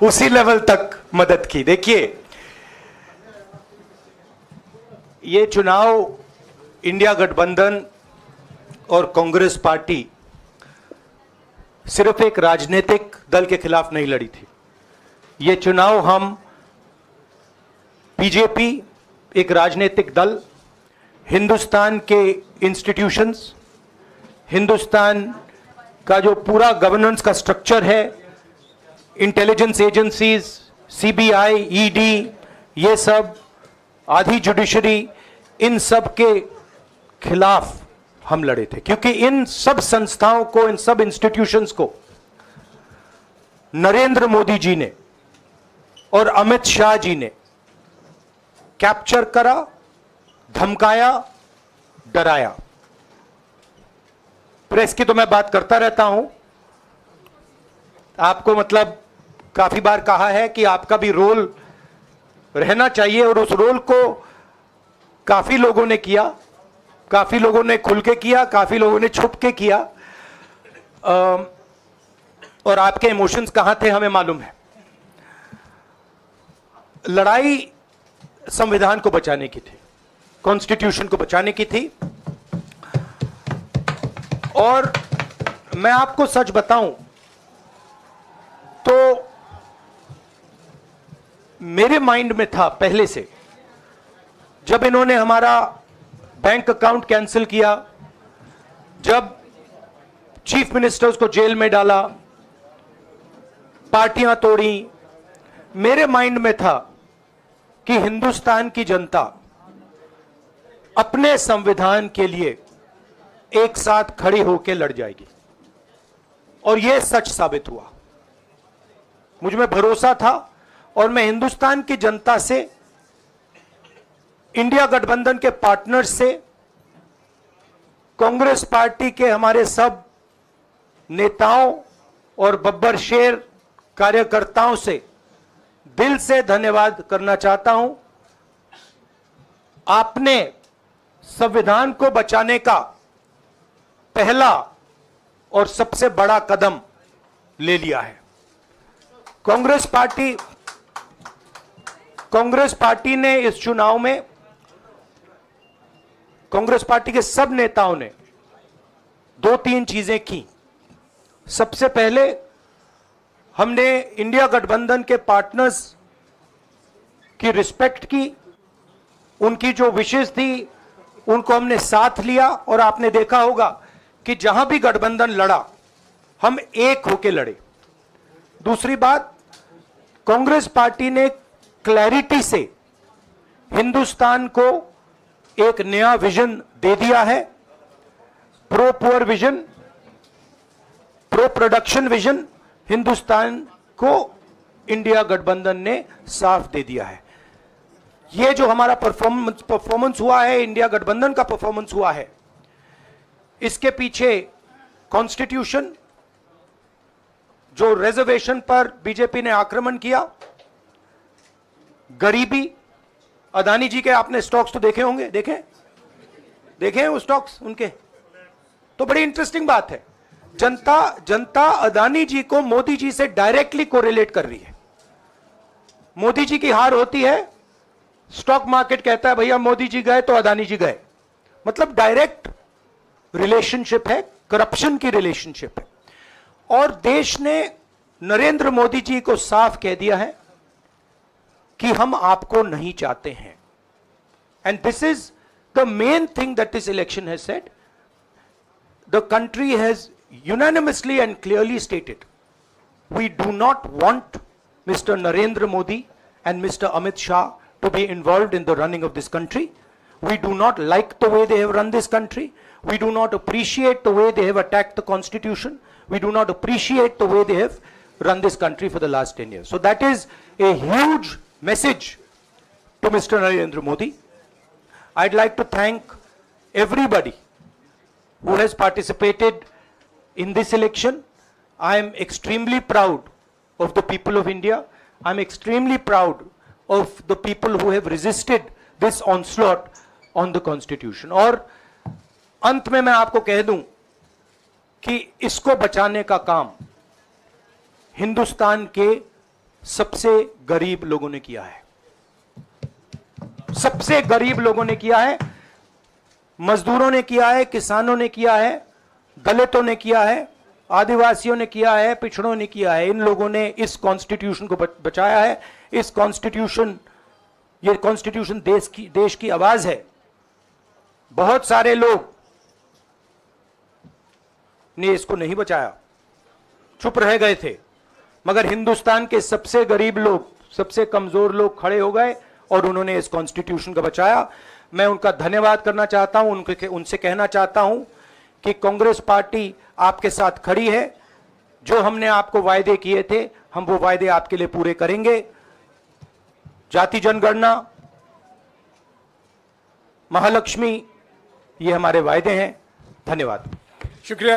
उसी लेवल तक मदद की। देखिए, ये चुनाव इंडिया गठबंधन और कांग्रेस पार्टी सिर्फ एक राजनीतिक दल के खिलाफ नहीं लड़ी थी। ये चुनाव हम बीजेपी, एक राजनीतिक दल, हिंदुस्तान के इंस्टीट्यूशंस, हिंदुस्तान का जो पूरा गवर्नेंस का स्ट्रक्चर है, इंटेलिजेंस एजेंसीज, सीबीआई, ईडी, ये सब, आधी जुडिशरी, इन सब के खिलाफ हम लड़े थे। क्योंकि इन सब संस्थाओं को, इन सब इंस्टीट्यूशंस को नरेंद्र मोदी जी ने और अमित शाह जी ने कैप्चर करा, धमकाया, डराया। प्रेस की तो मैं बात करता रहता हूं, आपको मतलब काफी बार कहा है कि आपका भी रोल रहना चाहिए, और उस रोल को काफी लोगों ने किया, काफी लोगों ने खुल के किया, काफी लोगों ने छुप के किया, और आपके इमोशंस कहां थे हमें मालूम है। लड़ाई संविधान को बचाने की थी, कॉन्स्टिट्यूशन को बचाने की थी। और मैं आपको सच बताऊं तो मेरे माइंड में था पहले से, जब इन्होंने हमारा बैंक अकाउंट कैंसिल किया, जब चीफ मिनिस्टर्स को जेल में डाला, पार्टियां तोड़ी, मेरे माइंड में था कि हिंदुस्तान की जनता अपने संविधान के लिए एक साथ खड़ी होकर लड़ जाएगी। और यह सच साबित हुआ। मुझ में भरोसा था, और मैं हिंदुस्तान की जनता से, इंडिया गठबंधन के पार्टनर्स से, कांग्रेस पार्टी के हमारे सब नेताओं और बब्बर शेर कार्यकर्ताओं से दिल से धन्यवाद करना चाहता हूं। आपने संविधान को बचाने का पहला और सबसे बड़ा कदम ले लिया है। कांग्रेस पार्टी ने इस चुनाव में, कांग्रेस पार्टी के सब नेताओं ने 2-3 चीजें की। सबसे पहले हमने इंडिया गठबंधन के पार्टनर्स की रिस्पेक्ट की, उनकी जो विशेष थी उनको हमने साथ लिया, और आपने देखा होगा कि जहां भी गठबंधन लड़ा हम एक होकर लड़े। दूसरी बात, कांग्रेस पार्टी ने क्लैरिटी से हिंदुस्तान को एक नया विजन दे दिया है, pro poor vision, pro production vision. Hindustan को इंडिया गठबंधन ने साफ दे दिया है। यह जो हमारा परफॉर्मेंस हुआ है, इंडिया गठबंधन का परफॉर्मेंस हुआ है, इसके पीछे कॉन्स्टिट्यूशन, जो रिजर्वेशन पर बीजेपी ने आक्रमण किया, गरीबी, अदानी जी के आपने स्टॉक्स तो देखे होंगे, देखे हैं वो स्टॉक्स उनके, तो बड़ी इंटरेस्टिंग बात है। जनता अदानी जी को मोदी जी से डायरेक्टली कोरिलेट कर रही है। मोदी जी की हार होती है, स्टॉक मार्केट कहता है भैया मोदी जी गए तो अदानी जी गए। मतलब डायरेक्ट रिलेशनशिप है, करप्शन की रिलेशनशिप है। और देश ने नरेंद्र मोदी जी को साफ कह दिया है कि हम आपको नहीं चाहते हैं। And this is the main thing that this election has said. The country has unanimously and clearly stated, we do not want Mr. Narendra Modi and Mr. Amit Shah to be involved in the running of this country. We do not like the way they have run this country. We do not appreciate the way they have attacked the constitution. We do not appreciate the way they have run this country for the last 10 years. So that is a huge message to Mr. Narendra Modi. I'd like to thank everybody who has participated in this election. I am extremely proud of the people of India. I am extremely proud of the people who have resisted this onslaught on the constitution. और अंत में मैं आपको कह दूं कि इसको बचाने का काम हिंदुस्तान के सबसे गरीब लोगों ने किया है। सबसे गरीब लोगों ने किया है, मजदूरों ने किया है, किसानों ने किया है, दलितों ने किया है, आदिवासियों ने किया है, पिछड़ों ने किया है। इन लोगों ने इस कॉन्स्टिट्यूशन को बचाया है। इस कॉन्स्टिट्यूशन, ये कॉन्स्टिट्यूशन देश की आवाज है। बहुत सारे लोग ने इसको नहीं बचाया, चुप रह गए थे, मगर हिंदुस्तान के सबसे गरीब लोग, सबसे कमजोर लोग खड़े हो गए और उन्होंने इस कॉन्स्टिट्यूशन को बचाया। मैं उनका धन्यवाद करना चाहता हूं, उनसे कहना चाहता हूं कि कांग्रेस पार्टी आपके साथ खड़ी है। जो हमने आपको वायदे किए थे, हम वो वायदे आपके लिए पूरे करेंगे। जाति जनगणना, महालक्ष्मी, ये हमारे वायदे हैं। धन्यवाद। शुक्रिया।